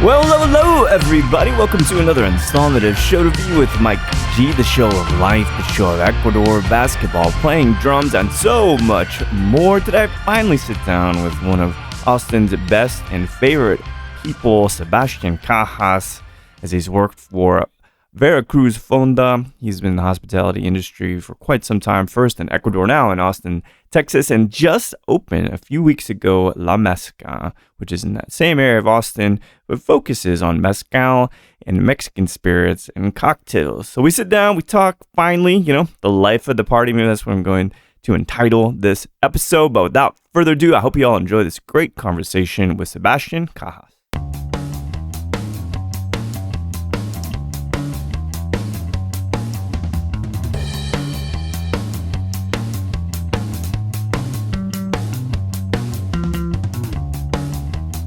Well, hello, everybody. Welcome to another installment of Show to View with Mike G, the show of life, the show of Ecuador, basketball, playing drums, and so much more. Today, I finally sit down with one of Austin's best and favorite people, Sebas Cajas, as he's worked for Veracruz Fonda. He's been in the hospitality industry for quite some time, first in Ecuador, now in Austin, Texas, and just opened a few weeks ago La Mezca, which is in that same area of Austin, but focuses on mezcal and Mexican spirits and cocktails. So we sit down, we talk, finally, the life of the party. Maybe that's what I'm going to entitle this episode. But without further ado, I hope you all enjoy this great conversation with Sebastian Cajas.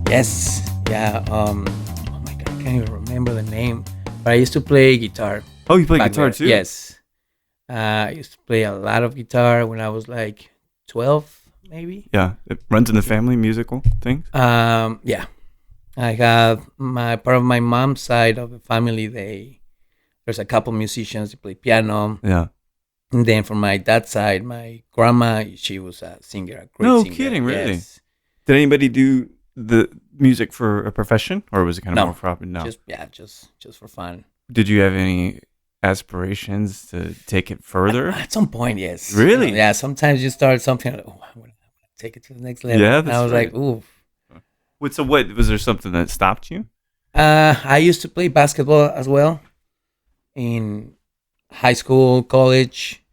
Yes, yeah. Oh my God, I can't even remember the name. But I used to play guitar. Oh, you play guitar too? Yes. I used to play a lot of guitar when I was like 12, maybe. Yeah, it runs in the family, musical things. Yeah. I have part of my mom's side of the family. There's a couple musicians that play piano. Yeah. And then from my dad's side, my grandma, she was a singer, a great no singer. Kidding, really? Yes. Did anybody do the music for a profession, or was it kind of more for hobby? No, just for fun. Did you have any aspirations to take it further? At some point, yes. Really? Yeah. Sometimes you start something. Like, I want to take it to the next level. Yeah, and I was right. like, ooh. So what was there something that stopped you? I used to play basketball as well in high school, college,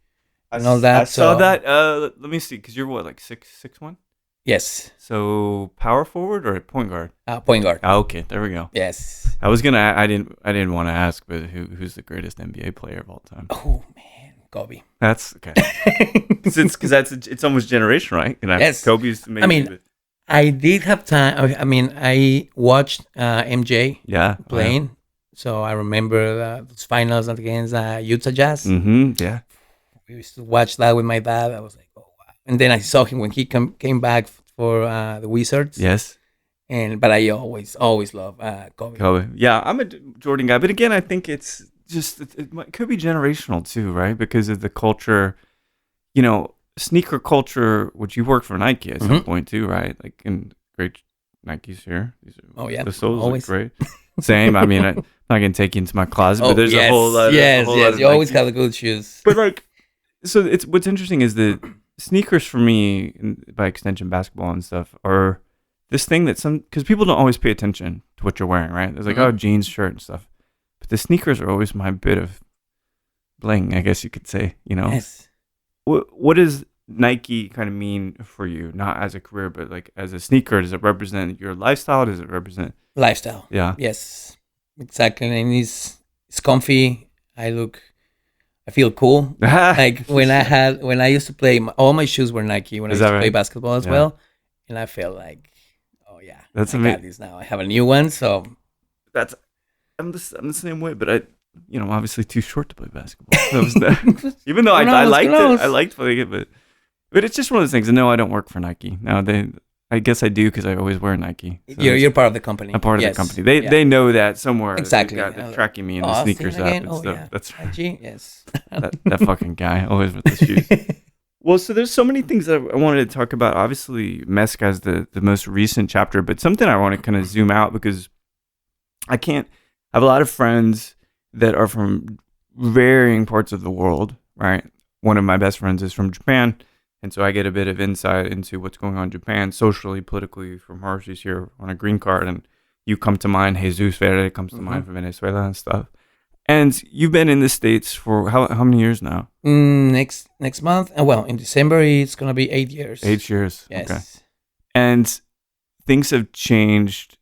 and all that. I saw that. Let me see, because you're what, like 6'1"? Yes. So power forward or point guard? Point guard. Oh, okay, there we go. Yes. I didn't want to ask, but who's the greatest NBA player of all time? Oh man, Kobe. That's okay. Because it's almost generation, right? Yes. Kobe's maybe. I mean, I did have time. I mean, I watched MJ playing, yeah. So I remember those finals against Utah Jazz. Mm-hmm. Yeah. We used to watch that with my dad. I was like, oh wow! And then I saw him when he came back for the Wizards. Yes. But I always love Kobe. Kobe. Yeah, I'm a Jordan guy, but again, I think it's just it could be generational too, right? Because of the culture, sneaker culture. Which you work for Nike at some point too, right? Like in great Nikes here. The soles always. look great. Same. I mean, I'm not gonna take you into my closet, but there's a whole lot. Yes. You always Nikes. have the good shoes. But like, so it's what's interesting is that sneakers for me, and by extension, basketball and stuff, are this thing that because people don't always pay attention to what you're wearing, right? There's like, jeans, shirt, and stuff. But the sneakers are always my bit of bling, I guess you could say, Yes. What does Nike kind of mean for you? Not as a career, but like as a sneaker, does it represent your lifestyle? Does it represent Lifestyle? Yeah. Yes, exactly. And it's comfy. I feel cool. Like when I used to play, all my shoes were Nike when I used to play basketball as well. And I felt like, oh yeah, that's I amazing. got these now. I have a new one, so I'm the same way, but I'm obviously too short to play basketball. Even though I liked playing it, but it's just one of those things. And no, I don't work for Nike. Now I guess I do because I always wear Nike. So you're part of the company. I'm part of the company. They know that somewhere. Exactly. They're tracking me in the sneakers app and stuff. Yeah. That's right. Yes. that fucking guy always with the shoes. Well, so there's so many things that I wanted to talk about. Obviously, Mezca is the most recent chapter, but something I want to kind of zoom out because I have a lot of friends that are from varying parts of the world, right? One of my best friends is from Japan, and so I get a bit of insight into what's going on in Japan socially, politically from her. She's here on a green card, and you come to mind. Jesus Verde comes to mind from Venezuela and stuff. And you've been in the States for how many years now? Next month. Well, in December, it's going to be 8 years. 8 years. Yes. Okay. And things have changed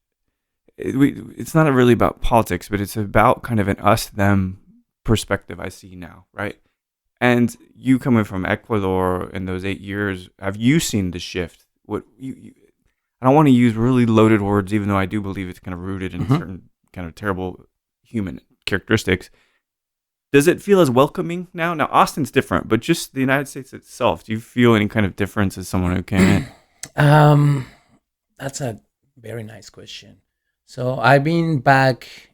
it's not really about politics, but it's about kind of an us-them perspective I see now, right? And you coming from Ecuador in those 8 years, have you seen the shift? I don't want to use really loaded words, even though I do believe it's kind of rooted in certain kind of terrible human characteristics. Does it feel as welcoming now? Now, Austin's different, but just the United States itself, do you feel any kind of difference as someone who came in? That's a very nice question. So I've been back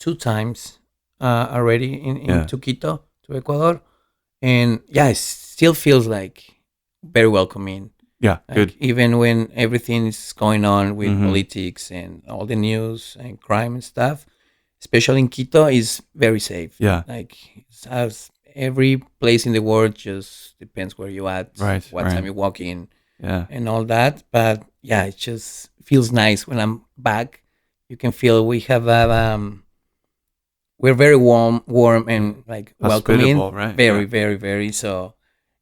2 times already into Quito, to Ecuador. And yeah, it still feels like very welcoming. Yeah, like, good. Even when everything is going on with politics and all the news and crime and stuff, especially in Quito, is very safe. Yeah. Like, as every place in the world just depends where you at, what time you walk in, and all that. But yeah, it just feels nice when I'm back. You can feel we have that. We're very warm and like welcoming. Right? Very, very, very. So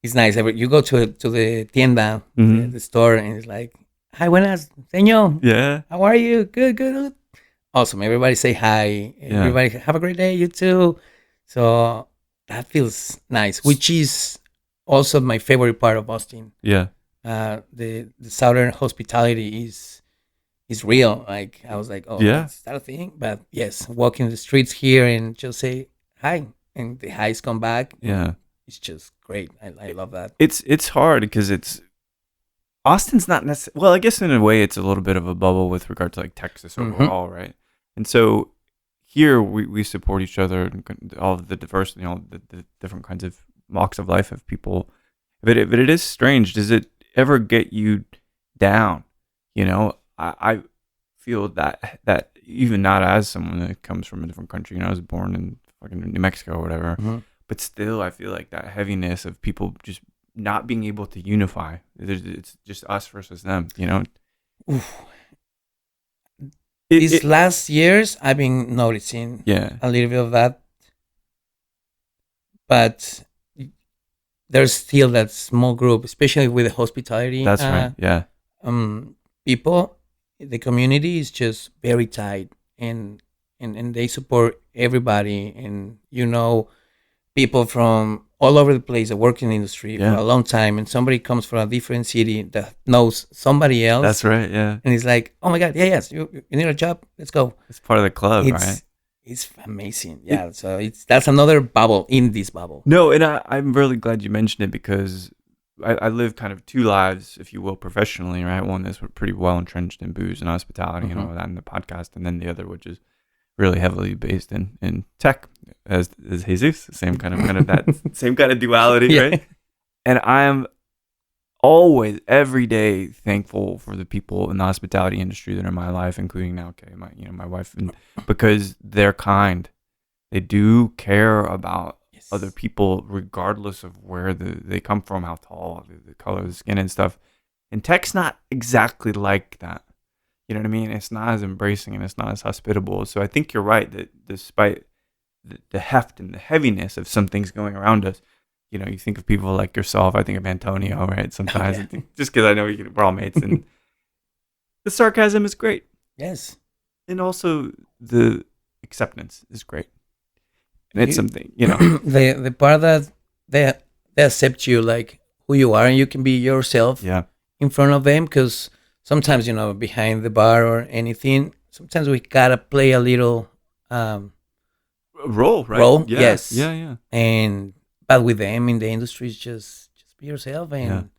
it's nice. You go to the tienda, the store, and it's like, "Hi, buenas, señor. Yeah. How are you? Good. Awesome. Everybody say hi. Everybody have a great day. You too." So that feels nice, which is also my favorite part of Austin. Yeah. The southern hospitality is real. Like, I was like, oh, is that a thing? But yes, walking the streets here and just say hi, and the highs come back. Yeah. It's just great. I love that. It's hard because Austin's not necessarily, well, I guess in a way it's a little bit of a bubble with regard to like Texas overall, right? And so here we support each other and all of the diversity, the different kinds of walks of life of people. But it is strange. Does it ever get you down? I feel that even not as someone that comes from a different country, I was born in fucking New Mexico or whatever, but still I feel like that heaviness of people just not being able to unify. It's just us versus them, Oof. These last years, I've been noticing a little bit of that, but there's still that small group, especially with the hospitality. That's right. Yeah. People, the community is just very tight, and they support everybody, and people from all over the place that work in the industry for a long time, and somebody comes from a different city that knows somebody else. That's right. Yeah. And it's like, oh my God, yes, you need a job, let's go. It's part of the club, right? It's amazing. Yeah. So that's another bubble in this bubble. No, and I'm really glad you mentioned it because I live kind of 2 lives, if you will, professionally, right? One is pretty well entrenched in booze and hospitality and all that in the podcast, and then the other, which is really heavily based in tech, as Jesus, same kind of that same kind of duality, right? And I am always, every day, thankful for the people in the hospitality industry that are in my life, including now, my wife, and because they're kind, they do care about other people, regardless of where they come from, how tall, the color of the skin and stuff. And tech's not exactly like that. You know what I mean? It's not as embracing and it's not as hospitable. So I think you're right that despite the heft and the heaviness of some things going around us, you think of people like yourself. I think of Antonio, right? Sometimes just because I know we're all mates, and the sarcasm is great. Yes, and also the acceptance is great. And it's something, the part that they accept you like who you are, and you can be yourself in front of them, because sometimes, behind the bar or anything, sometimes we gotta play a little role, right? Role, yeah. yes. Yeah. But with them in the industry, it's just be yourself, and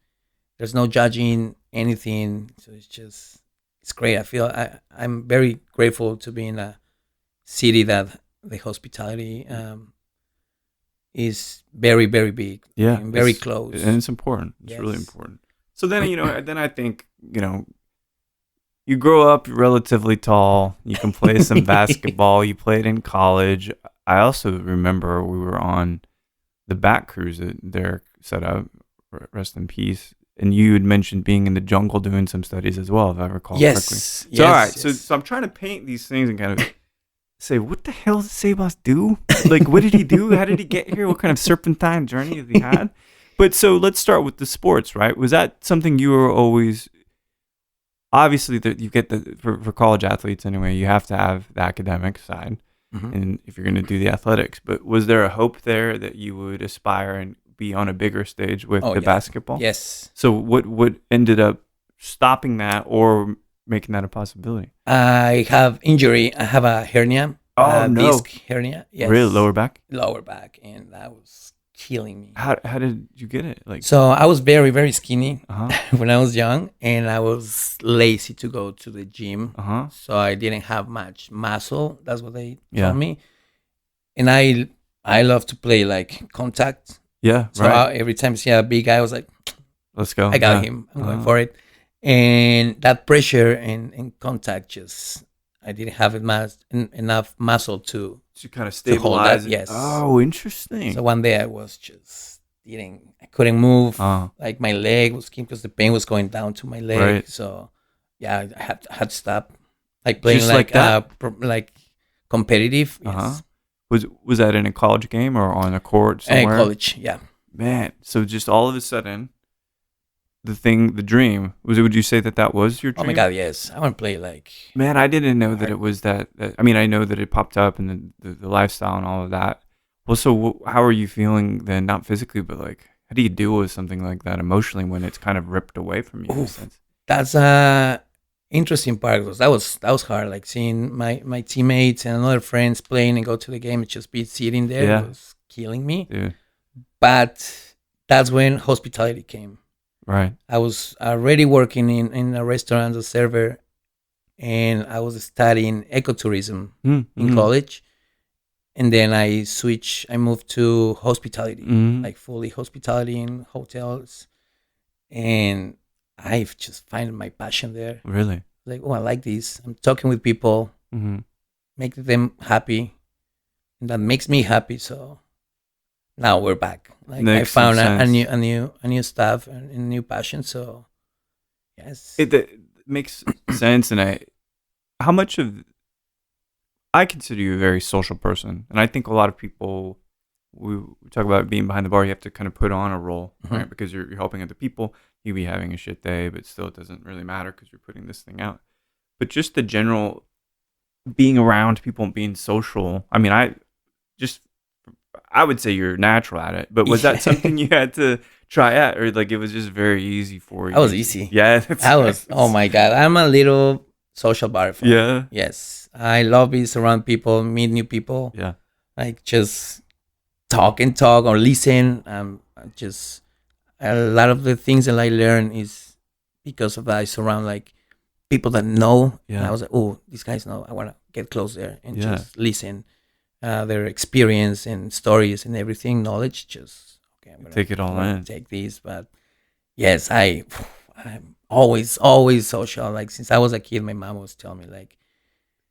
there's no judging anything. So it's great. I feel I'm very grateful to be in a city that the hospitality is very, very big. Yeah. And very close. And it's important. It's really important. So then, then I think, you grow up relatively tall. You can play some basketball. You played in college. I also remember we were on the back cruise that Derek set up, rest in peace. And you had mentioned being in the jungle doing some studies as well, if I recall correctly. So, all right. So I'm trying to paint these things and kind of say, what the hell did Sebas do? Like, what did he do? How did he get here? What kind of serpentine journey has he had? But so let's start with the sports, right? Was that something you were always obviously you get for college athletes anyway, you have to have the academic side, and if you're going to do the athletics. But was there a hope there that you would aspire and be on a bigger stage with the basketball? Yes. So what ended up stopping that or making that a possibility? I have injury. I have a hernia. Oh, no. Disc hernia. Yes. Really? Lower back? Lower back. And that was killing me. How did you get it? So I was very, very skinny when I was young, and I was lazy to go to the gym. So I didn't have much muscle. That's what they told me. And I love to play like contact. Yeah, so every time I see a big guy, I was like, let's go. I got him. I'm going for it. And that pressure and contact, just I didn't have enough muscle to kind of stabilize it. Yes. Oh, interesting. So one day I was just I couldn't move. Like my leg was because the pain was going down to my leg. Right. So yeah, I had to stop. Like playing just like that? Like competitive. Yes. Was that in a college game or on a court somewhere? In college, yeah. Man, so just all of a sudden, the dream would you say that was your dream? Oh my God, yes. I want to play like. Man, I didn't know that it was that. I mean, I know that it popped up and the lifestyle and all of that. Well, so how are you feeling then? Not physically, but like, how do you deal with something like that emotionally when it's kind of ripped away from you? In a sense? That's interesting part. That was hard. Like seeing my teammates and other friends playing and go to the game and just be sitting there. Yeah. It was killing me. Yeah. But that's when hospitality came. Right. I was already working in a restaurant as a server, and I was studying ecotourism in college. And then I moved to hospitality, like fully hospitality in hotels. And I've just found my passion there. Really? Like, I like this. I'm talking with people, making them happy. And that makes me happy. So now we're back. Like I found a new stuff and a new passion. So yes, it makes sense. And how much of I consider you a very social person, and I think a lot of people we talk about being behind the bar. You have to kind of put on a role, right? Because you're helping other people. You be having a shit day, but still it doesn't really matter because you're putting this thing out. But just the general being around people and being social. I mean, I would say you're natural at it, but was that something you had to try at, or like it was just very easy for you? That was easy. Yeah, oh my God, I'm a little social butterfly. Yeah. Yes, I love being around people, meet new people. Yeah. Like just talk or listen. Just a lot of the things that I learn is because of that. I surround like people that know. Yeah. And I was like, oh, these guys know. I want to get close there and just listen. Their experience and stories and everything, knowledge. Just I'm gonna take it all in. Take these, but yes, I'm always social. Like since I was a kid, my mom was telling me like,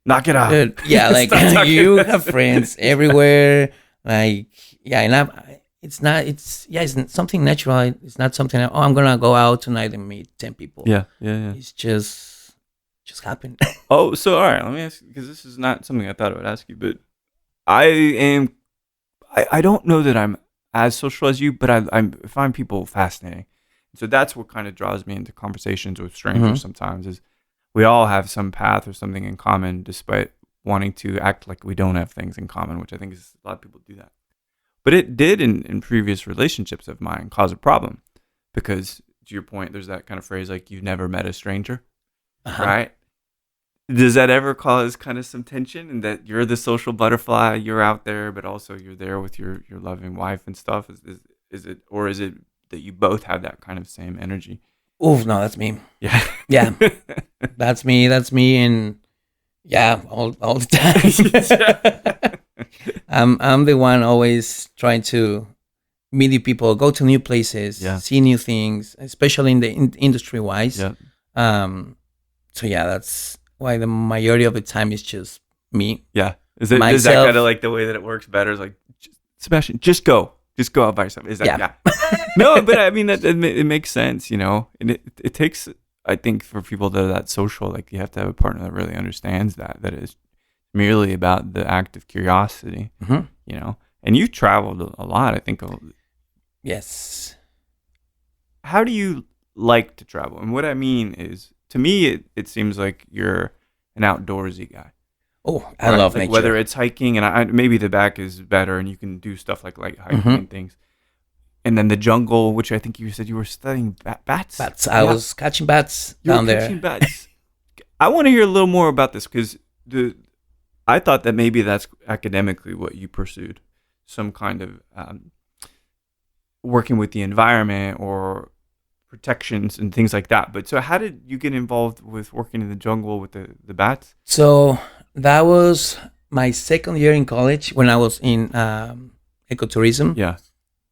knock it out. Yeah, like you have friends everywhere. Like and it's something natural. It's not something like, I'm gonna go out tonight and meet 10 people. Yeah. It's just happened. Oh, so all right, let me ask you, because this is not something I thought I would ask you, but I don't know that I'm as social as you, but I find people fascinating. So that's what kind of draws me into conversations with strangers sometimes, is we all have some path or something in common despite wanting to act like we don't have things in common, which I think is a lot of people do that. But it did in previous relationships of mine cause a problem because, to your point, there's that kind of phrase like you've never met a stranger, right? Does that ever cause kind of some tension, in that you're the social butterfly, you're out there, but also you're there with your loving wife and stuff? Is it that you both have that kind of same energy? Oh no, that's me. Yeah. Yeah. That's me, and yeah, all the time. I'm the one always trying to meet new people, go to new places, see new things, especially in the industry wise. Yeah. So yeah, that's why the majority of the time is just me. Yeah. Is that kind of like the way that it works better? Is like, Sebastian, just go out by yourself. Is that yeah? No, but I mean it makes sense, you know. And it takes, I think, for people that are that social, like you have to have a partner that really understands that is merely about the act of curiosity, you know. And you've traveled a lot, I think. Yes. How do you like to travel? And what I mean is, to me, it seems like you're an outdoorsy guy. Oh, I love nature. Whether it's hiking, and maybe the back is better, and you can do stuff like hiking and things. And then the jungle, which I think you said you were studying bats. Bats. I was catching bats down there. Catching bats. I want to hear a little more about this because I thought that maybe that's academically what you pursued, some kind of working with the environment or protections and things like that. But so how did you get involved with working in the jungle with the bats? So that was my second year in college when I was in ecotourism. Yeah.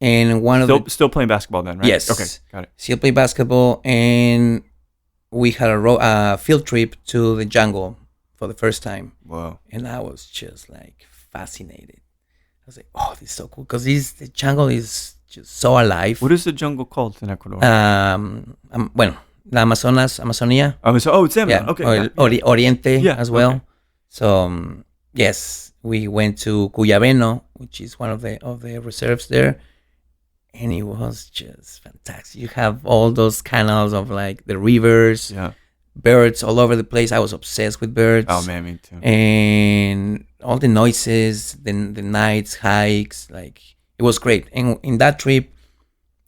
And still playing basketball then, right? Yes. Okay, got it. Still play basketball, and we had a field trip to the jungle for the first time. Wow. And I was just like fascinated. I was like, oh, this is so cool because the jungle is just so alive. What is the jungle called in Ecuador? Bueno, la Amazonia. Oh, it's Amazon. Yeah. Okay. Oriente as well. Okay. So yes, we went to Cuyabeno, which is one of the reserves there. And it was just fantastic. You have all those canals of like the rivers, birds all over the place. I was obsessed with birds. Oh man, me too. And all the noises, the nights, hikes, like it was great. And in that trip,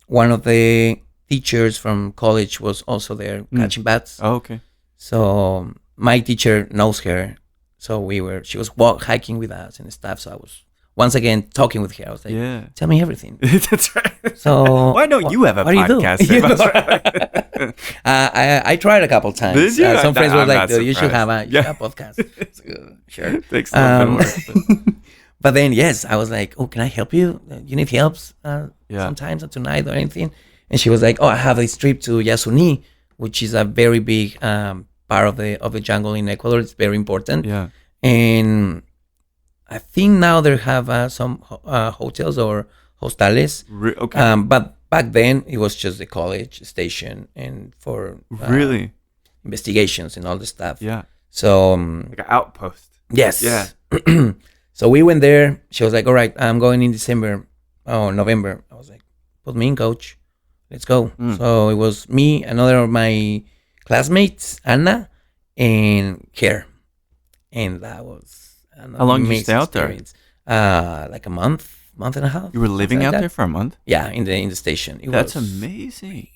one of the teachers from college was also there catching bats. Oh, okay. So my teacher knows her. So she was hiking with us and stuff. So I was once again talking with her. I was like, tell me everything. That's right. So why don't you have a podcast? I tried a couple times. Did you? Some friends were like, you should have a podcast. Sure. Takes a little bit of work. But then, yes, I was like, oh, can I help you? You need help sometimes or tonight or anything? And she was like, oh, I have this trip to Yasuni, which is a very big part of the jungle in Ecuador. It's very important. Yeah. And I think now they have some hotels or hostales. Okay. But back then it was just the college station and for really investigations and all the stuff. Yeah. So like an outpost. Yes. Yeah. So we went there. She was like, "All right, I'm going in November." I was like, "Put me in, coach. Let's go." So it was me, another of my classmates, Anna, and her, and that was. How long did you stay out there? Like a month and a half. You were living out there for a month? Yeah, in the station. That's amazing.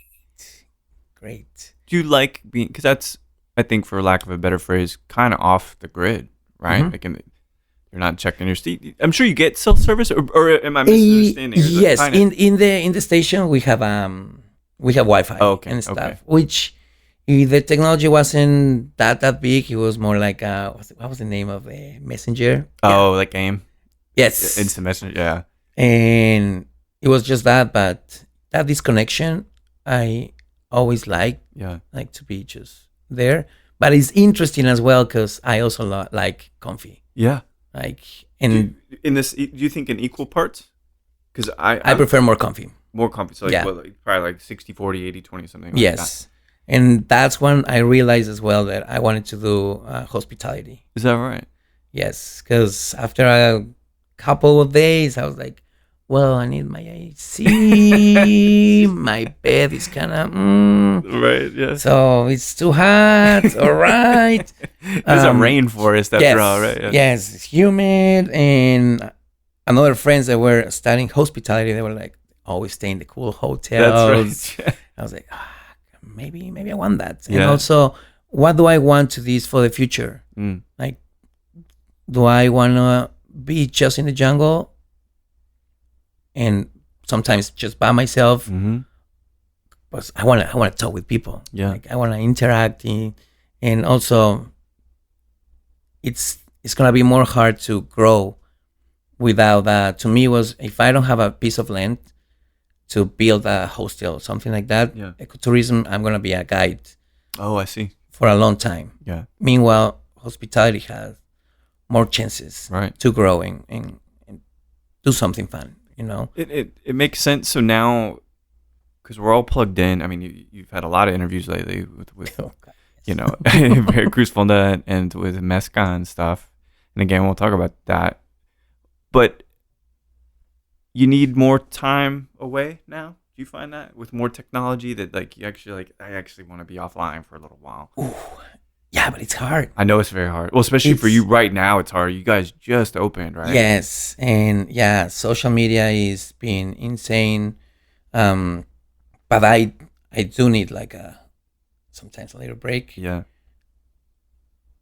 Great. Do you like being? Because that's, I think, for lack of a better phrase, kind of off the grid, right? Like, you're not checking your seat. I'm sure you get self-service, or am I misunderstanding? Yes, in the station we have Wi-Fi and stuff, which. The technology wasn't that big. It was more like what was the name of the messenger? Oh, like AIM. Yes, instant messenger. Yeah, and it was just that. But that disconnection, I always like to be just there. But it's interesting as well because I also like comfy. Yeah, like do you think in equal parts? Because I prefer more comfy. More comfy. So probably like 60-40, 80-20, something like yes. that. And that's when I realized as well that I wanted to do hospitality. Is that right? Yes, because after a couple of days, I was like, well, I need my AC. My bed is kind of... Right, yeah. So it's too hot, all right. It's a rainforest after all, right? Yeah. Yes, it's humid. And another friends that were studying hospitality, they were like, always stay in the cool hotels. That's right. I was like, maybe I want that. And also, what do I want to this for the future? Like, do I want to be just in the jungle and sometimes just by myself? But I want to talk with people. Yeah, like, I want to interact and also it's gonna be more hard to grow without that. To me, was if I don't have a piece of land to build a hostel, something like that. Yeah. Ecotourism, I'm going to be a guide. Oh, I see. For a long time. Yeah. Meanwhile, hospitality has more chances to grow and do something fun, you know? It makes sense. So now, because we're all plugged in, I mean, you've had a lot of interviews lately with you know, Veracruz Fonda and with Mezca and stuff. And again, we'll talk about that. But you need more time away now? you find that with more technology that like you actually like I actually want to be offline for a little while? Ooh, yeah, but it's hard. I know it's very hard. Well, especially for you right now, it's hard. You guys just opened, right? Yes, and yeah, social media is being insane. But I do need like sometimes a little break. Yeah.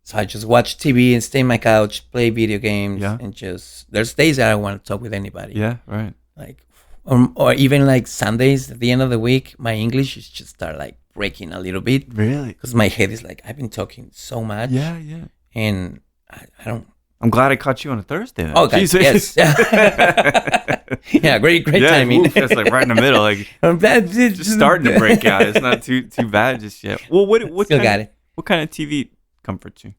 So I just watch TV and stay on my couch, play video games, Yeah. and just there's days that I want to talk with anybody. Yeah, right. Like, or even like Sundays at the end of the week, my English is just start like breaking a little bit. Really? Because my head is like I've been talking so much. Yeah, yeah. And I don't. I'm glad I caught you on a Thursday. Then. Oh, okay. Yes. Yeah, great timing. Oof, that's like right in the middle. Like just starting to break out. It's not too bad just yet. Well, what Still got it. What kind of TV comforts you?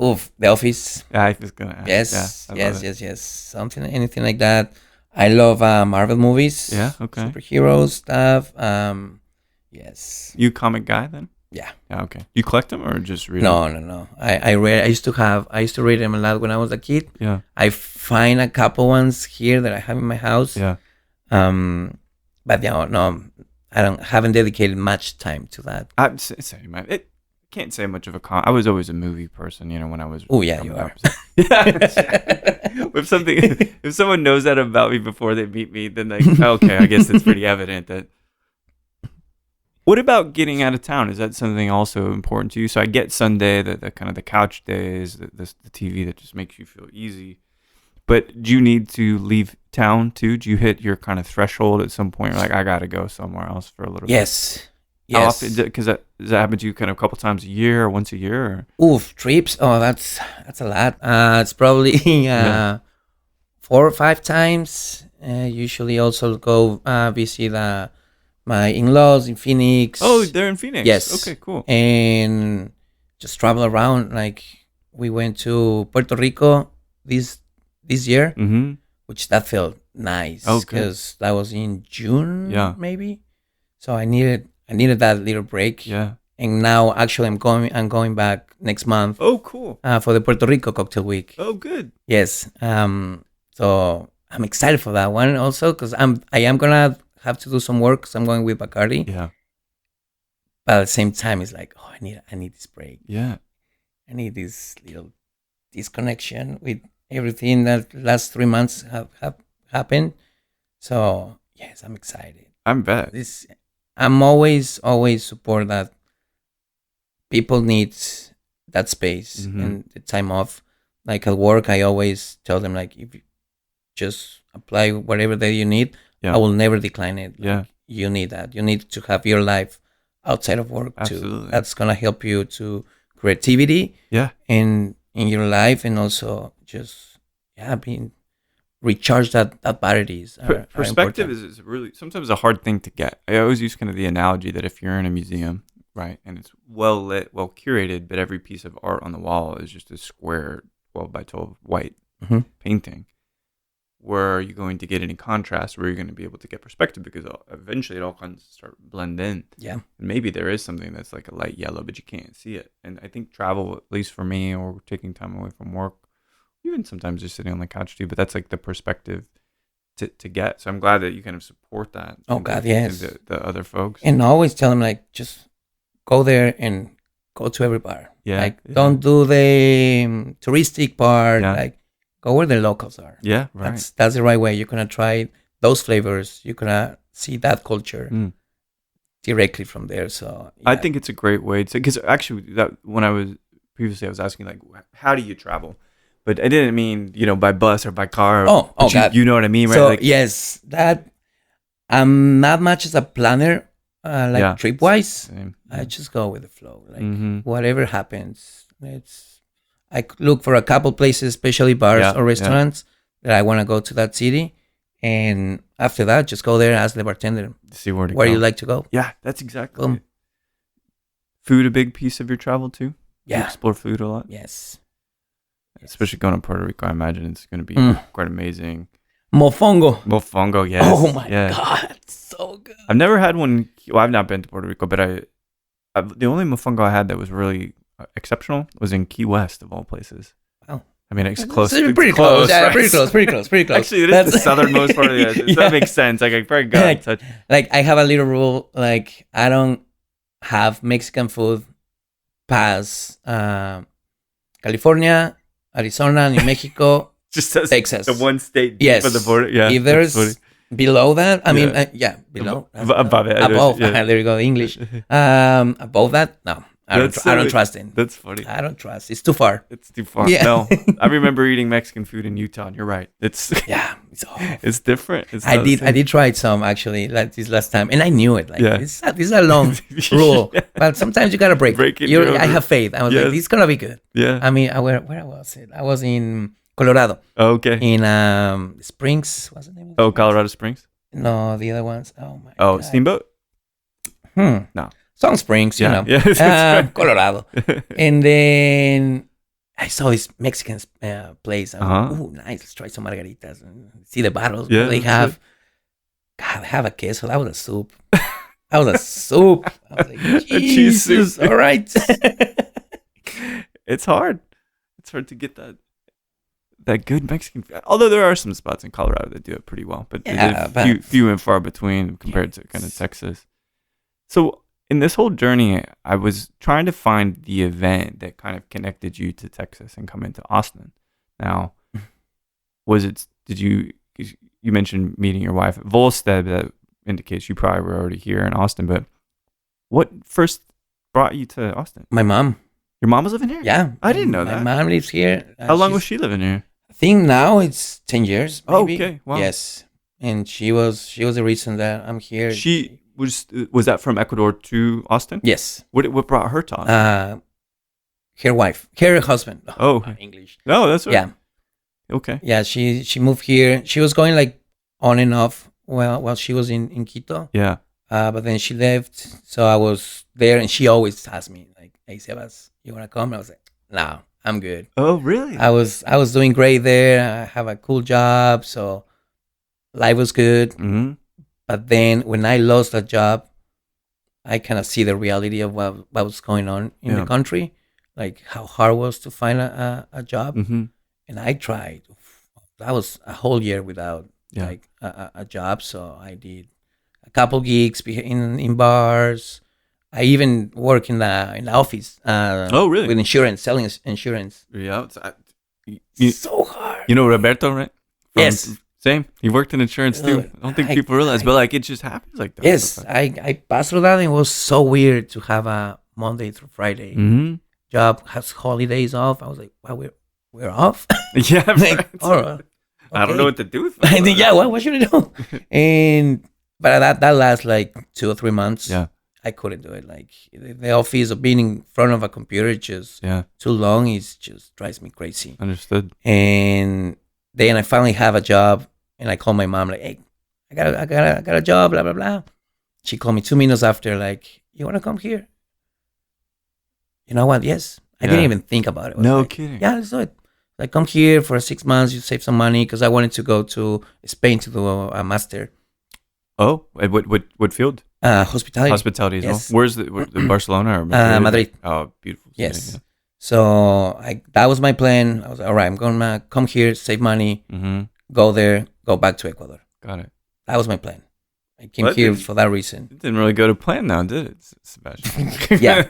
Oof, The Office. Yeah, I was gonna ask. Yes. Something, anything like that. I love Marvel movies. Yeah. Okay. Superhero stuff. Yes. You a comic guy then? Yeah. Yeah. Okay. You collect them or just read? No. I read. I used to read them a lot when I was a kid. Yeah. I find a couple ones here that I have in my house. Yeah. But no, haven't dedicated much time to that. Same. I can't say much of a I was always a movie person, when I was. Oh yeah, you are. If someone knows that about me before they meet me, then like, okay, I guess it's pretty evident that. What about getting out of town? Is that something also important to you? So I get Sunday, the kind of the couch days, the TV that just makes you feel easy. But do you need to leave town too? Do you hit your kind of threshold at some point? You're like, I got to go somewhere else for a little bit. Yes. How often? Because does that happen to you kind of a couple times a year or once a year? Or? Oof, trips. Oh, that's a lot. It's probably 4 or 5 times. Usually also go visit my in-laws in Phoenix. Oh, they're in Phoenix. Yes. Okay, cool. And just travel around. Like we went to Puerto Rico this year, which that felt nice because that was in June, maybe. So I needed that little break. Yeah. And now actually I'm going back next month. Oh, cool. For the Puerto Rico Cocktail Week. Oh, good. Yes. So I'm excited for that one also because I am gonna have to do some work because I'm going with Bacardi. Yeah. But at the same time, it's like, I need this break. Yeah. I need this little disconnection with everything that last 3 months have happened. So yes, I'm excited. I'm bet. I'm always support that people need that space and the time off. Like at work, I always tell them like, if you just apply whatever that you need, I will never decline it. Like, you need that. You need to have your life outside of work too. That's gonna help you to creativity. Yeah. In your life, and also just being recharge that batteries. Perspective is really sometimes a hard thing to get. I always use kind of the analogy that if you're in a museum, right, and it's well lit, well curated, but every piece of art on the wall is just a square 12 by 12 white painting. Where are you going to get any contrast? Where you're going to be able to get perspective? Because eventually it all kind of start blend in. Yeah. And maybe there is something that's like a light yellow, but you can't see it. And I think travel, at least for me, or taking time away from work, even sometimes just sitting on the couch too, but that's like the perspective to get. So I'm glad that you kind of support that. Oh God, yes. The other folks. And I always tell them like, just go there and go to every bar. Yeah. Like don't do the touristic part. Yeah. Like go where the locals are. Yeah, right. That's the right way. You're gonna try those flavors. You're gonna see that culture directly from there. So I think it's a great way to, because actually that when I was asking like, how do you travel? But I didn't mean by bus or by car. Oh, God. You know what I mean, right? So like, yes, that I'm not much as a planner, trip wise. I just go with the flow. Like whatever happens, I look for a couple places, especially bars or restaurants that I want to go to that city, and after that, just go there, ask the bartender, see where you like to go. Yeah, that's exactly it. Food a big piece of your travel too? Yeah, you explore food a lot. Yes. Especially going to Puerto Rico, I imagine it's going to be quite amazing. Mofongo, yes. Oh my God, so good. I've never had one. Well, I've not been to Puerto Rico, but the only mofongo I had that was really exceptional was in Key West, of all places. Oh. I mean, it's close. It's pretty close. Yeah, right? pretty close. Actually, it is the southernmost part of the island. That makes sense. Like, I probably got touch. Like, I have a little rule. Like, I don't have Mexican food past California, Arizona, New Mexico, just Texas. The one state yes. for the border. Yeah. If there's below that, I mean, below. Above it. Above. Yeah. There you go, English. Above that, no. I don't trust it. That's funny. I don't trust. It's too far. It's too far. Yeah. No, I remember eating Mexican food in Utah. And you're right. It's it's different. I did try some actually like this last time, and I knew it. Like this is a long rule, but sometimes you gotta break it. I have faith. I was like, this is gonna be good. Yeah. I mean, where was it? I was in Colorado. Oh, okay. In Springs. What's the name? Oh, Colorado Springs. No, the other ones. Oh my. God. Steamboat. No. Song Springs, you know. Yeah. Colorado. And then I saw this Mexican place. I was like, ooh, nice. Let's try some margaritas and see the bottles. Yeah, they have. God, they have a queso. That was a soup. I was like, a cheese soup. All right. It's hard. It's hard to get that good Mexican food. Although there are some spots in Colorado that do it pretty well, but few and far between compared to kind of Texas. So in this whole journey, I was trying to find the event that kind of connected you to Texas and come into Austin. Now, you mentioned meeting your wife at Volstead, that indicates you probably were already here in Austin, but what first brought you to Austin? My mom. Your mom was living here? Yeah. I didn't know that. My mom lives here. How long was she living here? I think now it's 10 years. Maybe. Oh, okay. Wow. Yes. And she was the reason that I'm here. She was that from Ecuador to Austin? Yes. What brought her to Austin? Her husband. Oh, English. No, that's right. Yeah. Okay. Yeah, she moved here. She was going like on and off while she was in Quito. Yeah. But then she left, so I was there, and she always asked me like, "Hey, Sebas, you wanna come?" And I was like, "No, I'm good." Oh, really? I was doing great there. I have a cool job, so life was good. Mm-hmm. But then when I lost that job, I kind of see the reality of what was going on in the country, like how hard it was to find a job. Mm-hmm. And I tried. That was a whole year without like a job. So I did a couple gigs in bars. I even work in the office. Oh, really? With insurance, selling insurance. Yeah. It's so hard. You know Roberto, right? Yes. Same. He worked in insurance too. I don't think people realize, but like it just happens like that. Yes, I passed through that. And it was so weird to have a Monday through Friday job, has holidays off. I was like, wow, we're off. Yeah, like, okay. I don't know what to do with that. Yeah, what should I do? But that lasts like 2 or 3 months. Yeah, I couldn't do it. Like the office of being in front of a computer, just too long. It just drives me crazy. Understood. And then I finally have a job, and I call my mom like, "Hey, I got a job, blah blah blah." She called me 2 minutes after, like, "You want to come here?" You know what? Yes. I didn't even think about it. No like, kidding. Yeah, let's do it. Like, come here for 6 months. You save some money, because I wanted to go to Spain to do a master. Oh, what field? Hospitality. Hospitality as yes. well. Where's the Barcelona or Madrid? Madrid. Oh, beautiful. City, yes. Yeah. So that was my plan. I was like, all right, I'm gonna come here, save money, go there, go back to Ecuador. Got it. That was my plan. I came here for that reason. It didn't really go to plan now, did it, Sebastian? Yeah.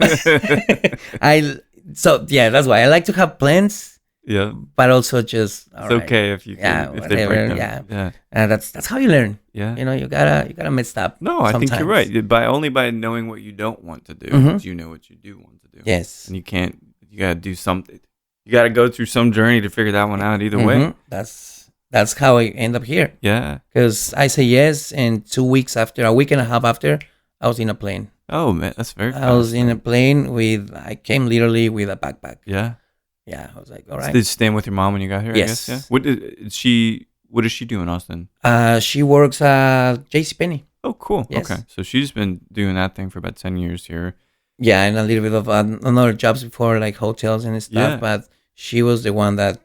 That's why I like to have plans. Yeah. But also just it's okay if you can, if they break them. Yeah. And that's how you learn. Yeah. You know, you gotta mess up. No, I think you're right. By knowing what you don't want to do, you know what you do want to do. Yes. And you gotta do something. You gotta go through some journey to figure that one out either way. That's how I end up here. Yeah. Because I say yes, and 2 weeks after, a week and a half after, I was in a plane. Oh man, that's very fast. I was in a plane I came literally with a backpack. Yeah. Yeah, I was like, all right. So did you stay with your mom when you got here? Yes. I guess, yeah. What does she do in Austin? She works at JCPenney. Oh, cool. Yes. Okay. So she's been doing that thing for about 10 years here. Yeah, and a little bit of another jobs before, like hotels and stuff. Yeah. But she was the one that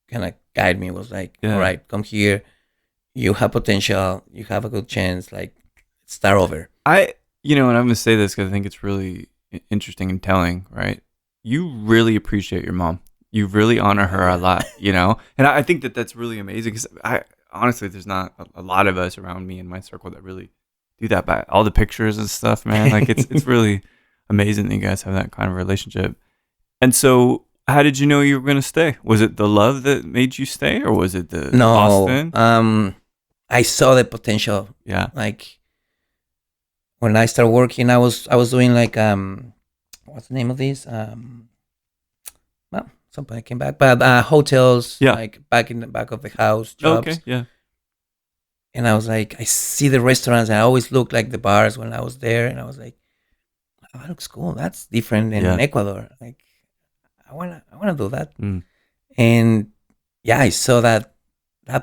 kind of guided me. Was like, all right, come here. You have potential. You have a good chance. Like, start over. And I'm going to say this because I think it's really interesting and telling, right? You really appreciate your mom. You really honor her a lot, you know? And I think that that's really amazing because honestly, there's not a lot of us around me in my circle that really do that. But all the pictures and stuff, man, like it's really amazing that you guys have that kind of relationship. And so, how did you know you were going to stay? Was it the love that made you stay, or was it the Austin? I saw the potential. Yeah. Like when I started working, I was doing like what's the name of these? Well, something I came back, but hotels. Yeah. Like back in the back of the house jobs. Okay. Yeah. And I was like, I see the restaurants, and I always look like the bars when I was there, and I was like, oh, that looks cool. That's different than in Ecuador. Like, I wanna do that. And yeah, I saw that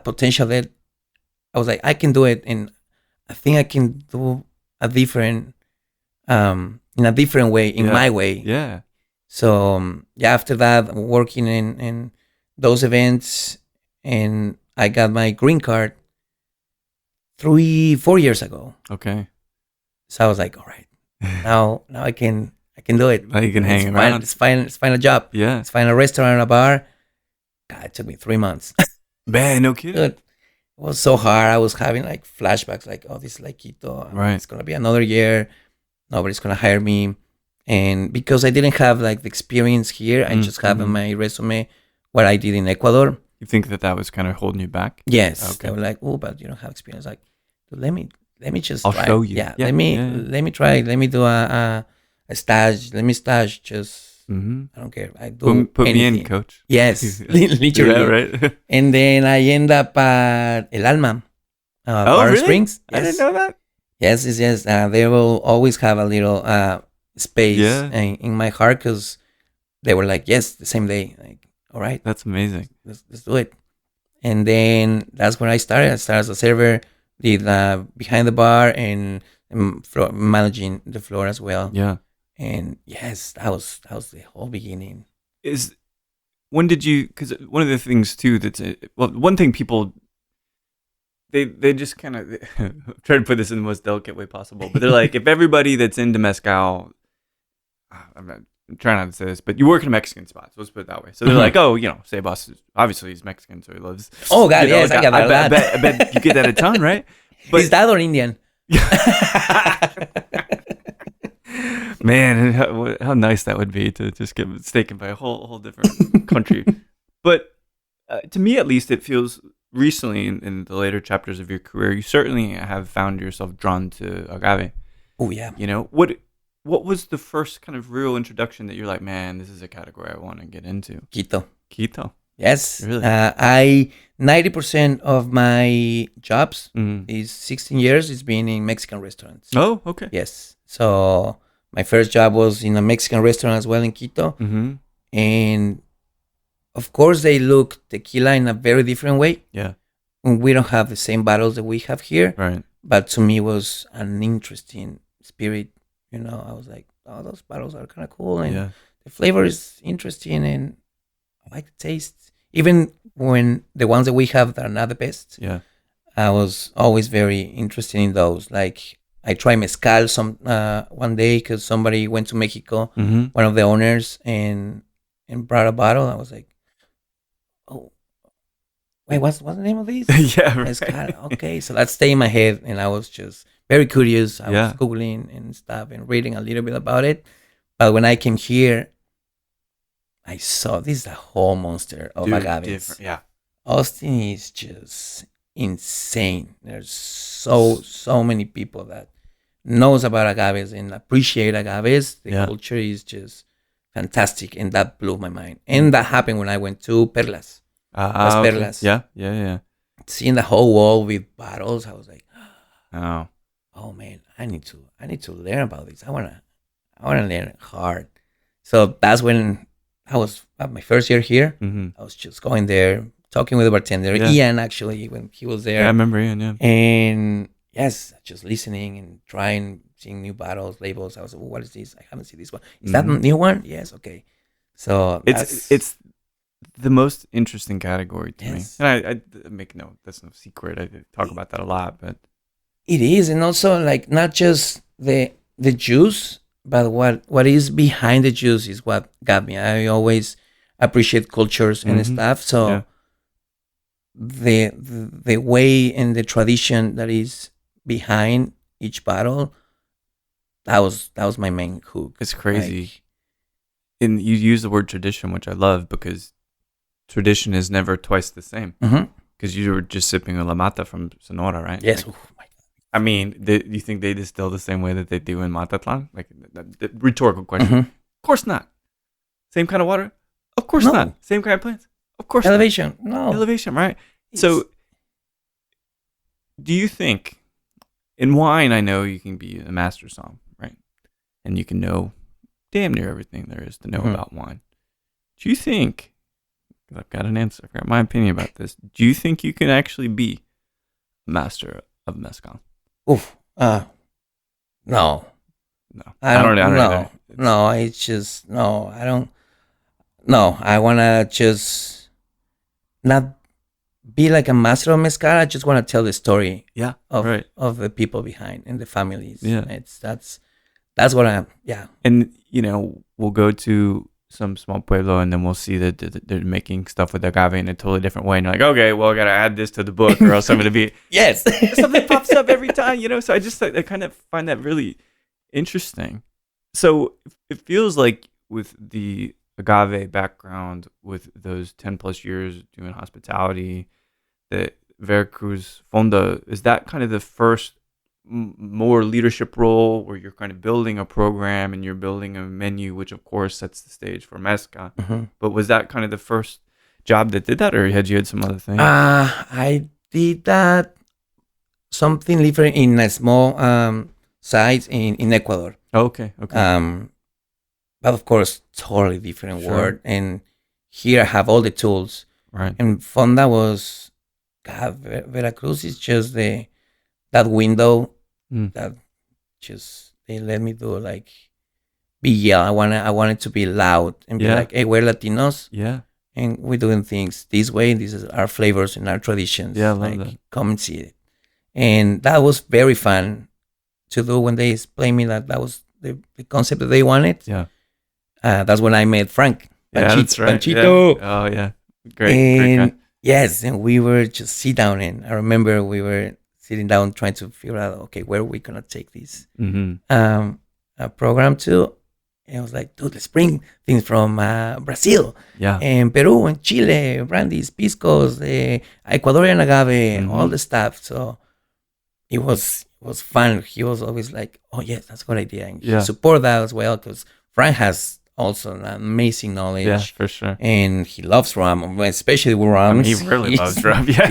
potential that I was like, I can do it, and I think I can do a different, in a different way, in my way. Yeah. So after that, working in those events, and I got my green card 4 years ago. Okay. So I was like, all right, now I can do it. Now you can hang around. Let's find a job. Yeah. Let's find a restaurant, a bar. God, it took me 3 months. Man, no kidding. Dude, it was so hard. I was having like flashbacks, like, oh, this is like Quito. Right. It's gonna be another year. Nobody's gonna hire me, and because I didn't have like the experience here, I just have in my resume what I did in Ecuador. You think that was kind of holding you back? Yes. Okay. They were like, oh, but you don't have experience. Like, let me just I'll try. show you. Yeah. Let me try. Let me do a stage. Let me stage. Just I don't care. I do put anything. me in, coach. Yes, literally. Yeah, right. And then I end up at El Alma, Bar really? Springs. Yes. I didn't know that. Yes. They will always have a little space in my heart because they were like, yes, the same day. Like, all right, that's amazing. Let's do it. And then that's when I started. I started as a server, did behind the bar and managing the floor as well. Yeah. And yes, that was the whole beginning. When did you? Because one of the things too one thing people they just kind of try to put this in the most delicate way possible, but they're like, if everybody that's into mezcal, I'm trying not to say this, but you work in a Mexican spot, so let's put it that way. So they're like, oh, Sebas, obviously he's Mexican, so he loves. Oh God, yes, like, I get that. I bet you get that a ton, right? But, is that or Indian? Man, how nice that would be to just get mistaken by a whole different country. But to me, at least, it feels recently in the later chapters of your career, you certainly have found yourself drawn to agave. Oh yeah. What was the first kind of real introduction that you're like, man, this is a category I want to get into? Quito. Yes. Really? 90% of my jobs is 16 years is being in Mexican restaurants. Oh, okay. Yes. So my first job was in a Mexican restaurant as well in Quito. Mm-hmm. And of course, they look tequila in a very different way. Yeah. We don't have the same bottles that we have here. Right. But to me, it was an interesting spirit. I was like, oh, those bottles are kind of cool. And the flavor is interesting. And I like the taste. Even when the ones that we have that are not the best. Yeah. I was always very interested in those. Like, I tried mezcal one day because somebody went to Mexico, one of the owners, and brought a bottle. I was like, oh, wait, what's the name of these? Yeah, right. Mezcal. Okay, so that stayed in my head, and I was just very curious. I was Googling and stuff and reading a little bit about it. But when I came here, I saw this is a whole monster of agaves. Yeah. Austin is just insane. There's so many people that knows about agaves and appreciate agaves. The culture is just fantastic, and that blew my mind. And that happened when I went to Perlas. Perlas. Yeah. Seeing the whole wall with bottles, I was like, oh man, I need to learn about this. I wanna learn hard. So that's when I was at my first year here. I was just going there, talking with the bartender, Ian, actually, when he was there. Yeah, I remember Ian, yeah. And yes, just listening and trying, seeing new bottles, labels. I was like, what is this? I haven't seen this one. Is that a new one? Yes, okay. So it's the most interesting category to me. And I make that's no secret. I talk about that a lot, but it is. And also, like, not just the juice, but what is behind the juice is what got me. I always appreciate cultures and stuff. So the way and the tradition that is behind each bottle, that was my main hook. It's crazy. And you use the word tradition, which I love, because tradition is never twice the same. Because you were just sipping a La Mata from Sonora, right? Yes. Like, I mean, do you think they distill the same way that they do in Matatlan? Like, the rhetorical question. Of course not. Same kind of water? Of course not. Same kind of plants? Of course Elevation? not. No. Elevation, right? So, do you think, in wine, I know you can be a master somm, right? And you can know damn near everything there is to know about wine. Do you think, because I've got an answer, I've got my opinion about this, do you think you can actually be a master of mezcal? Oof. No. No. I don't know. No, it's just, no, I don't. No, I want to just not be like a master of mezcal. I just want to tell the story of the people behind and the families. Yeah. That's what I'm, And, we'll go to some small pueblo and then we'll see that they're making stuff with agave in a totally different way. And you're like, okay, well, I got to add this to the book or else I'm going to be... Yes. Something pops up every time, So I kind of find that really interesting. So it feels like with the agave background, with those 10 plus years doing hospitality, the Veracruz Fonda, is that kind of the first more leadership role where you're kind of building a program and you're building a menu, which of course sets the stage for Mezca. But was that kind of the first job that did that, or had you had some other things? I did that something different in a small size in Ecuador. Okay. But of course, totally different world. And here I have all the tools. Right. And Fonda was, God, Veracruz is just that window that just they let me do be yell. I wanted to be loud and be like, hey, we're Latinos. Yeah. And we're doing things this way. This is our flavors and our traditions. Yeah, I love that. Come and see it. And that was very fun to do when they explained me that was the concept that they wanted. Yeah. That's when I met Frank. That's right. Panchito. Yeah. Oh, yeah. Great guy. Yes, and we were just sit down, and I remember we were sitting down trying to figure out, okay, where are we going to take this program to? And I was like, dude, let's bring things from Brazil, and Peru, and Chile, brandies, piscos, Ecuadorian agave, and all the stuff. So it was fun. He was always like, oh, yes, that's a good idea. And he support that as well, because Frank has also an amazing knowledge. Yeah, for sure. And he loves rum, especially with rums. He really loves rum. Yeah.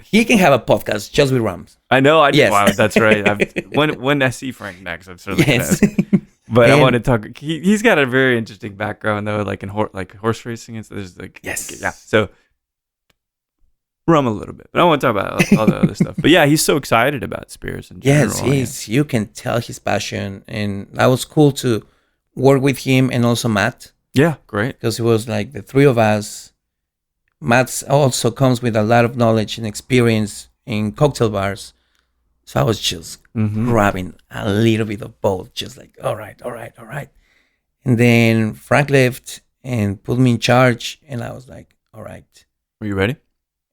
He can have a podcast just with rums. I know. Yes. Wow, that's right. When I see Frank next, I'm certainly going to ask. But I want to talk. He's got a very interesting background, though, like in horse racing and stuff. There's yeah. So rum a little bit, but I want to talk about all the other stuff. But yeah, he's so excited about spirits in general. Yes, you can tell his passion, and that was cool to work with him and also Matt. Yeah, great. Because it was like the three of us. Matt also comes with a lot of knowledge and experience in cocktail bars. So I was just grabbing a little bit of both, just like, all right. And then Frank left and put me in charge, and I was like, all right. Were you ready?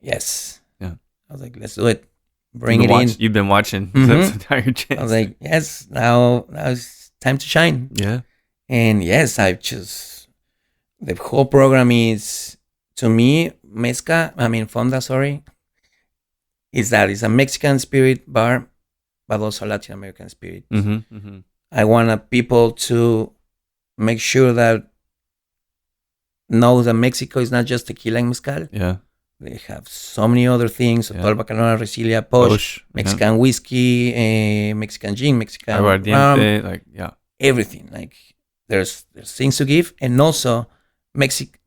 Yes. Yeah. I was like, let's do it. Bring it in. You've been watching this entire chance. I was like, yes, now it's time to shine. Yeah. And yes, the whole program is, to me, Fonda, it's a Mexican spirit bar, but also Latin American spirit. I want people to make sure that know that Mexico is not just tequila and mezcal. Yeah. They have so many other things. Sotol, Bacanora, Resilia, Posh, Mexican whiskey, Mexican gin, Mexican rum, everything. There's things to give, and also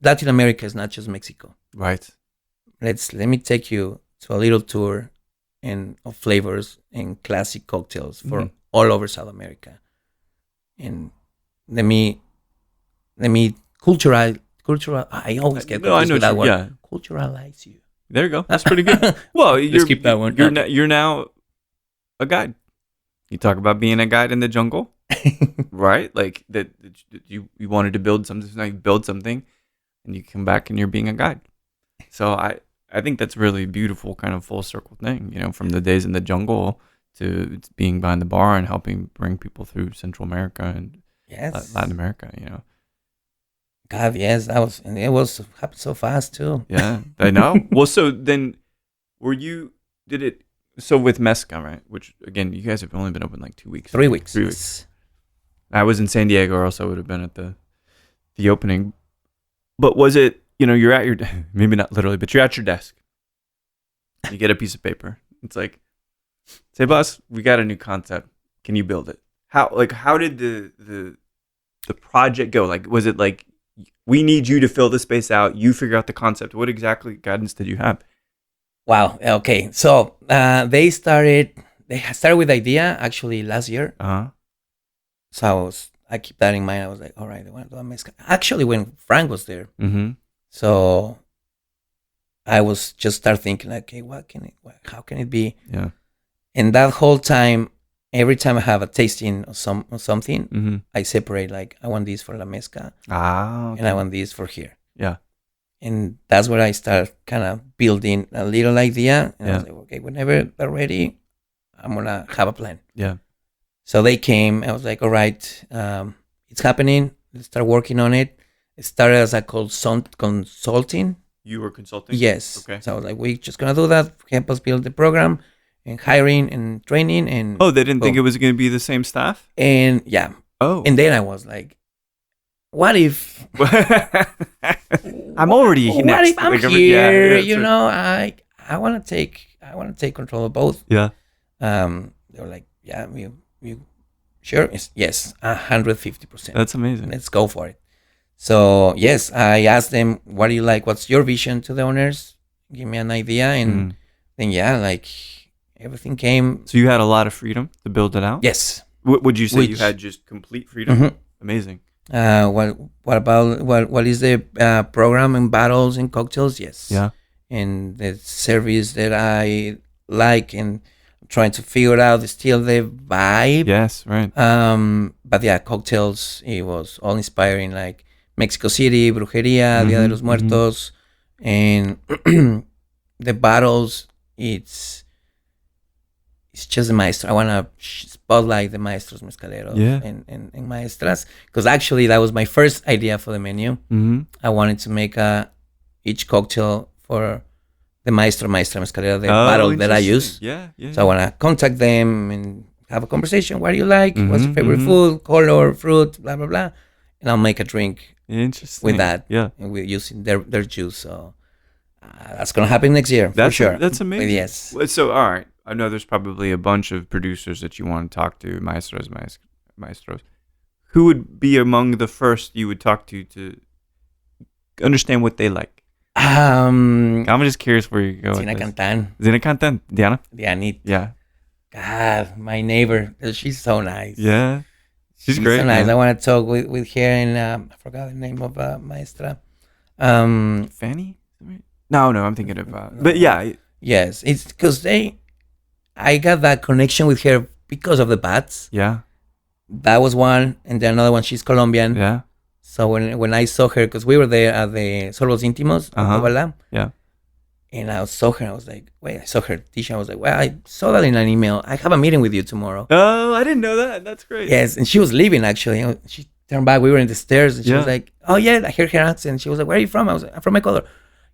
Latin America is not just Mexico. Right. Let me take you to a little tour of flavors and classic cocktails for all over South America, and let me cultural. I always get confused with that word. Yeah. Culturalize you. There you go. That's pretty good. Well, let's keep that one. You're now a guide. You talk about being a guide in the jungle, right? Like that you wanted to build something. So now you build something. and you come back and you're being a guide. So I think that's really beautiful, kind of full circle thing, from the days in the jungle to being behind the bar and helping bring people through Central America and Latin America, God, yes, and it was happened so fast too. Yeah, I know. Well, so then so with Mezca, right? Which again, you guys have only been open like 2 weeks. 3 weeks. 3 weeks. I was in San Diego, or else I would have been at the opening. But was it, you're at your, maybe not literally, but you're at your desk. You get a piece of paper. It's like, Sebas, we got a new concept. Can you build it? How did the project go? Like, was it like, we need you to fill the space out, you figure out the concept? What exactly guidance did you have? Wow. Okay. So they started with the idea actually last year. So I keep that in mind. I was like, all right, I want to do a mezcal. Actually, when Frank was there, so I was just start thinking, like, okay, how can it be? Yeah. And that whole time, every time I have a tasting of something, I separate. Like, I want this for la mezca, okay. And I want this for here. Yeah. And that's where I start kind of building a little idea. And I was like, okay, whenever they're ready, I'm going to have a plan. Yeah. So they came. I was like, all right, it's happening. Let's start working on it. It started as a consulting. You were consulting? Yes. Okay. So I was like, we're just going to do that. Help us build the program and hiring and training. And they didn't think it was going to be the same staff? And yeah. Oh. And then I was like, what if I'm already here? What if I'm here? I want to take control of both. Yeah. They were like, yeah, you sure? Yes, 150%. That's amazing. Let's go for it. So yes, I asked them, what do you like? What's your vision to the owners? Give me an idea, and then everything came. So you had a lot of freedom to build it out? Yes. Would you say you had just complete freedom? Amazing. What is the program and battles and cocktails? Yes. Yeah. And the service that I like, and I'm trying to figure out still the vibe. Yes, right. But yeah, cocktails, it was all inspiring, like Mexico City, Brujeria, Dia de los Muertos, and the battles, it's just the maestro. I want to spotlight the maestros, mezcaleros, and maestras, because actually that was my first idea for the menu. I wanted to make each cocktail for the maestra mezcalera, the bottle that I use. Yeah. So I want to contact them and have a conversation. What do you like? What's your favorite food, color, fruit, blah, blah, blah. And I'll make a drink with that. Yeah. And we're using their juice. So that's going to happen next year, for sure. That's amazing. But yes. So, all right. I know there's probably a bunch of producers that you want to talk to, maestros. Who would be among the first you would talk to understand what they like? I'm just curious where you go. Zina Cantan. Diana? Dianita. Yeah. God, my neighbor. She's so nice. Yeah. She's great. So nice. Man. I want to talk with her, and I forgot the name of maestra. Fanny? No, I'm thinking of... But yeah. Yes, it's because I got that connection with her because of the bats. Yeah. That was one, and then another one, she's Colombian. Yeah. So when I saw her, because we were there at the Sorbos Íntimos, yeah, and I saw her, I was like, wait, I saw her t-shirt, I was like, well, I saw that in an email. I have a meeting with you tomorrow. Oh, I didn't know that. That's great. Yes, and she was leaving, actually. She turned back, we were in the stairs, and she was like, oh yeah, I heard her accent. She was like, where are you from? I was like, I'm from Ecuador.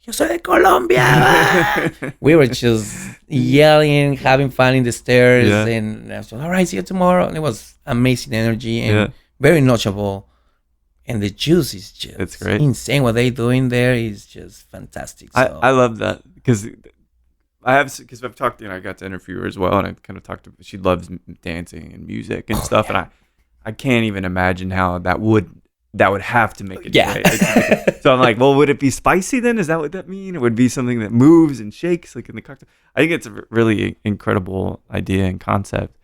Yo soy de Colombia. We were just yelling, having fun in the stairs, and I was like, all right, see you tomorrow. And it was amazing energy and very notable. And the juice is just insane. What they're doing there is just fantastic. So. I love that because I've talked, I got to interview her as well, and I kind of talked to, she loves dancing and music and stuff, and I can't even imagine how that would have to make it. Yeah. Right? So I'm like, well, would it be spicy then? Is that what that mean? It would be something that moves and shakes like in the cocktail. I think it's a really incredible idea and concept.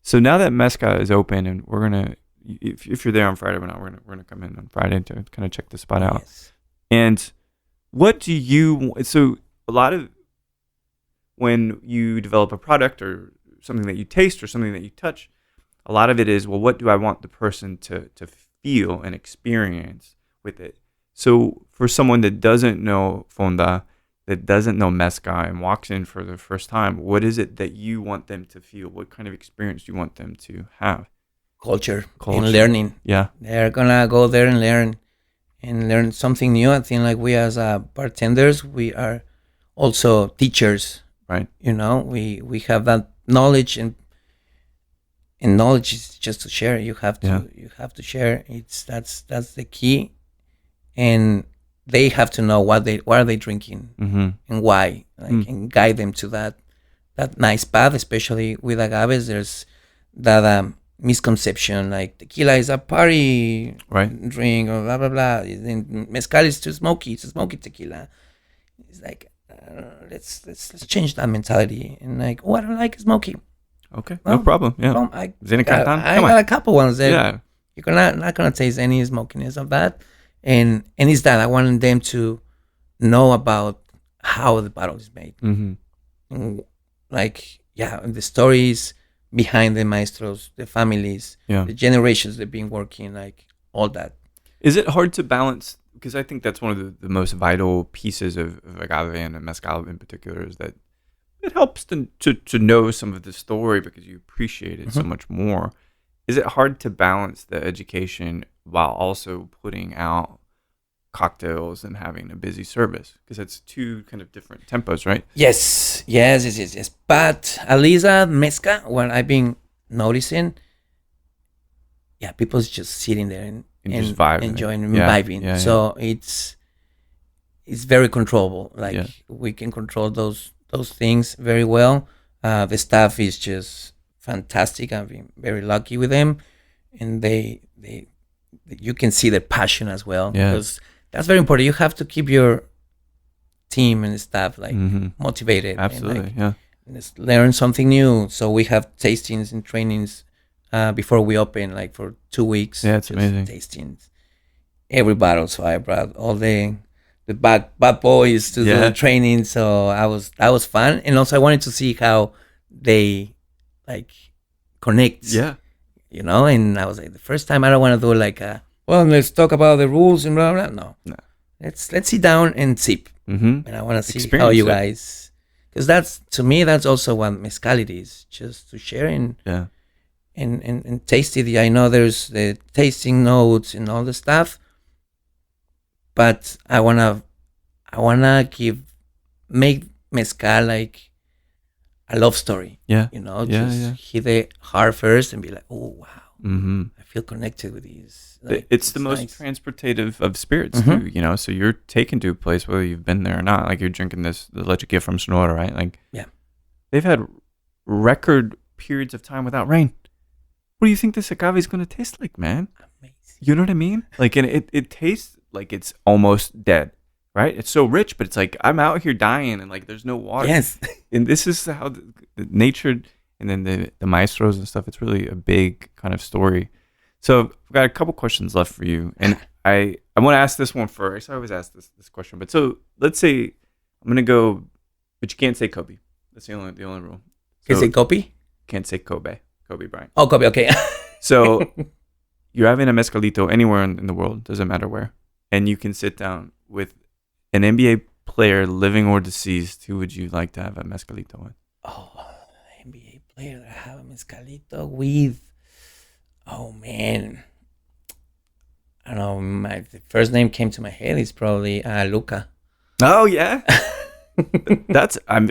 So now that Mezca is open, and we're gonna. If you're there on Friday, we're gonna come in on Friday to kind of check the spot out. Yes. And what do you? So a lot of when you develop a product or something that you taste or something that you touch, a lot of it is, well, what do I want the person to feel and experience with it? So for someone that doesn't know Fonda, that doesn't know Mezca and walks in for the first time, what is it that you want them to feel? What kind of experience do you want them to have? Culture. And learning. Yeah. They're going to go there and learn something new. I think like we as bartenders, we are also teachers. Right. You know, we have that knowledge, and knowledge is just to share. You have to share. That's the key. And they have to know what are they drinking and why, and guide them to that nice path. Especially with agaves, there's that misconception like tequila is a party drink or blah blah blah. And mezcal is too smoky. It's a smoky tequila. It's like let's change that mentality and like, I don't like smoky. Okay, no problem. Yeah, I got a couple ones that you're not gonna taste any smokiness of that. And it's that I wanted them to know about how the bottle is made. And the stories behind the maestros, the families, the generations they've been working, like all that. Is it hard to balance? Because I think that's one of the most vital pieces of agave and mezcal in particular, is that it helps to know some of the story because you appreciate it so much more. Is it hard to balance the education while also putting out cocktails and having a busy service? Because it's two kind of different tempos, right? Yes. But at least at Mezca, what I've been noticing, people's just sitting there and just vibing, enjoying and vibing. So it's very controllable. Like we can control those things very well. The staff is just fantastic. I've been very lucky with them, and they you can see their passion as well, because that's very important. You have to keep your team and staff motivated. Absolutely, and just learn something new. So we have tastings and trainings before we open, like for 2 weeks. Yeah, it's amazing. Tastings every bottle. So I brought all the bad boys to do the training. So that was fun, and also I wanted to see how they connect. You know, and I was like, the first time I don't want to do let's talk about the rules and blah blah. No. Let's sit down and sip. And I want to see how you guys, because to me that's also what mezcality is, just to share and taste it. I know there's the tasting notes and all the stuff, but I wanna make mezcal like a love story. Hit the heart first and be like, oh wow, I feel connected with these. It's the most transportative of spirits too, so you're taken to a place whether you've been there or not. Like you're drinking the leche que from Sonora, right? Like they've had record periods of time without rain. What do you think this agave is going to taste like, man? Amazing. You know what I mean? Like, and it tastes like it's almost dead, right? It's so rich, but it's like I'm out here dying and like there's no water. Yes. And this is how the nature and then the maestros and stuff. It's really a big kind of story. So I've got a couple questions left for you, and I want to ask this one first. I always ask this question, but so let's say I'm gonna go, but you can't say Kobe. That's the only rule. So, can you say Kobe? Can't say Kobe Bryant. Oh, Kobe. Okay. So you're having a mezcalito anywhere in the world, doesn't matter where, and you can sit down with an NBA player, living or deceased. Who would you like to have a mezcalito with? Oh, NBA player that I have a mezcalito with. Oh man, I don't know. The first name came to my head is probably Luca. Oh yeah, I'm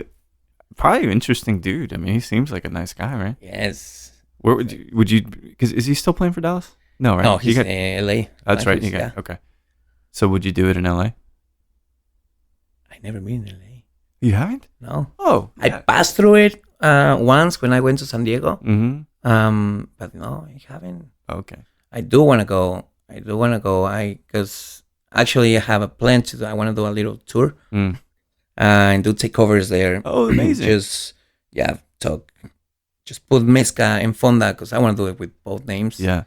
probably an interesting dude. I mean, he seems like a nice guy, right? Yes. Where would you? Because is he still playing for Dallas? No, right? No, he's in LA. That's right. Okay. So would you do it in LA? I never been in LA. You haven't? No. Oh, yeah. I passed through it once when I went to San Diego. But no, I haven't. Okay. I do want to go. Because actually I have a plan to do. I want to do a little tour and do takeovers there. Oh, amazing. Just put Mezca and Fonda, because I want to do it with both names. Yeah.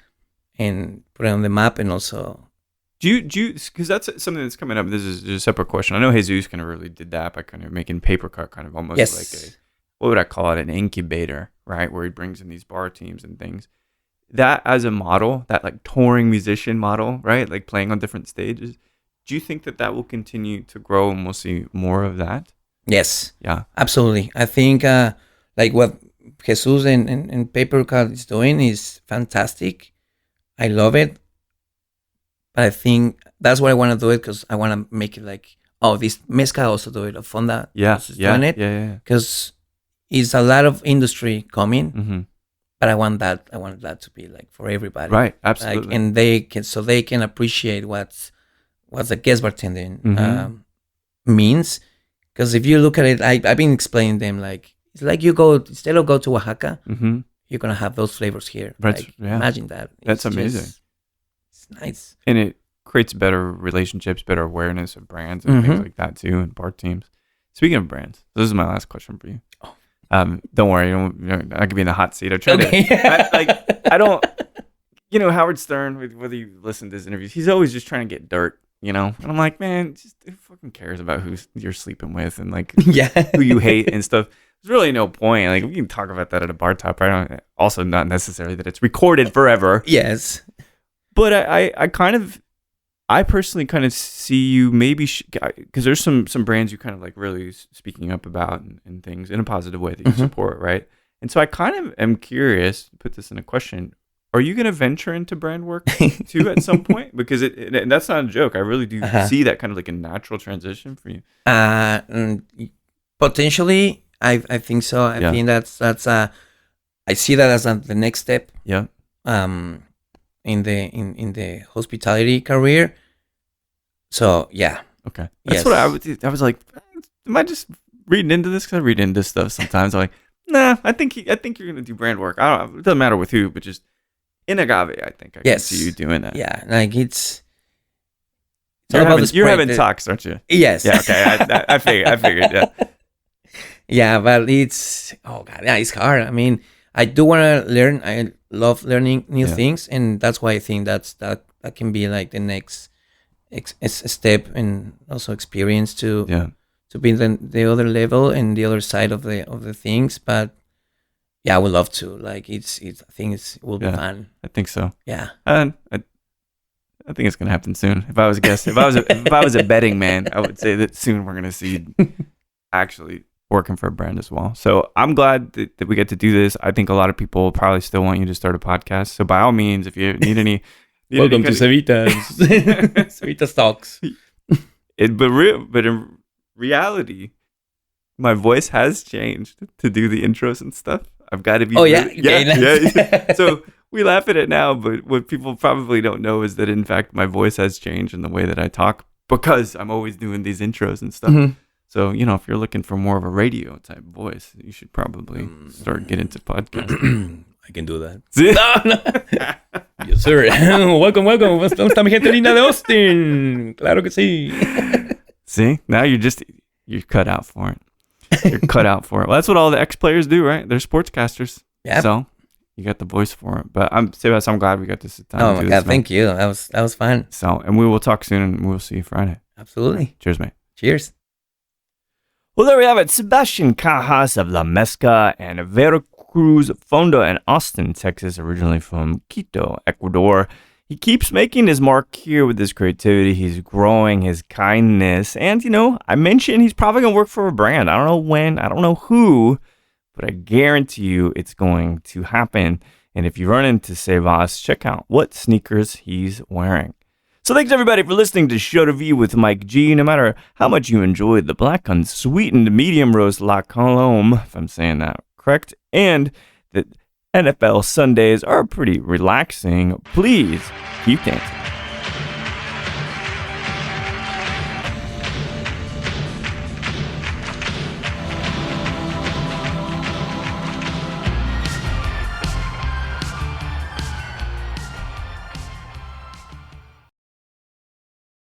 And put it on the map, and also. Do you, because that's something that's coming up. This is a separate question. I know Jesus kind of really did that by kind of making paper cut kind of almost like what would I call it? An incubator, right? Where he brings in these bar teams and things. That as a model, that like touring musician model, right? Like playing on different stages. Do you think that will continue to grow and we'll see more of that? Yes. Yeah. Absolutely. I think like what Jesus and Paper Cut is doing is fantastic. I love it. But I think that's why I want to do it, because I want to make it like, this Mezca also do it, a Fonda doing it. Yeah. Because it's a lot of industry coming, mm-hmm. but I want that to be like for everybody. Right, absolutely. Like, and they can appreciate what's the guest bartending means. Because if you look at it, I've been explaining them, like, it's like instead of go to Oaxaca, you're going to have those flavors here. Like, imagine that. That's amazing. It's nice. And it creates better relationships, better awareness of brands and things like that too, and bar teams. Speaking of brands, this is my last question for you. Don't worry, I could be in the hot seat. I try to, I don't, Howard Stern, whether you listen to his interviews, he's always just trying to get dirt, And I'm like, man, just who fucking cares about who you're sleeping with and like who you hate and stuff. There's really no point. Like, we can talk about that at a bar top, right? Also, not necessary that it's recorded forever. Yes. But I personally kind of see you maybe, because there's some brands you kind of like really speaking up about and things in a positive way that you support, right? And so I kind of am curious, to put this in a question, are you going to venture into brand work too at some point? Because and that's not a joke. I really do see that kind of like a natural transition for you. Potentially, I think so. I think that's I see that as the next step. Yeah. In the hospitality career. So yeah. Okay. That's what I was like, am I just reading into this? Because I read into stuff sometimes. I'm like, nah, I think you're gonna do brand work. It doesn't matter with who, but just in agave, I think I can see you doing that. Yeah, like you're having talks, aren't you? Yes. Yeah. Okay. I figured. Yeah. Yeah, but it's it's hard. I mean, I do want to learn. I love learning new things, and that's why I think that can be like the next step, and also experience to be the other level and the other side of the things. But yeah, I would love to. Like, I think it will be fun. I think so. Yeah, and I think it's gonna happen soon. If I was a guest, if I was a betting man, I would say that soon we're gonna see actually working for a brand as well. So I'm glad that we get to do this. I think a lot of people probably still want you to start a podcast. So by all means, if you need any, welcome to Cevita's Talks. But in reality, my voice has changed to do the intros and stuff. I've got to be. Oh yeah. So we laugh at it now, but what people probably don't know is that in fact my voice has changed in the way that I talk, because I'm always doing these intros and stuff. So, if you're looking for more of a radio type voice, you should probably start getting into podcasting. I can do that. No. Yes, sir. Welcome. ¿Cómo está mi gente linda de Austin? Claro que sí. See? Now you're cut out for it. You're cut out for it. Well, that's what all the ex-players do, right? They're sportscasters. Yeah. So you got the voice for it. But Sebas, I'm glad we got to sit down. Oh, my God. Thank you. That was fun. So, and we will talk soon, and we'll see you Friday. Absolutely. Cheers, mate. Cheers. Well, there we have it. Sebastian Cajas of La Mezca and Veracruz, Fonda in Austin, Texas, originally from Quito, Ecuador. He keeps making his mark here with his creativity. He's growing his kindness. And, I mentioned he's probably going to work for a brand. I don't know when, I don't know who, but I guarantee you it's going to happen. And if you run into Sebas, check out what sneakers he's wearing. So thanks everybody for listening to Show to View with Mike G. No matter how much you enjoyed the black unsweetened medium roast La Colombe, if I'm saying that correct, and that NFL Sundays are pretty relaxing, please keep dancing.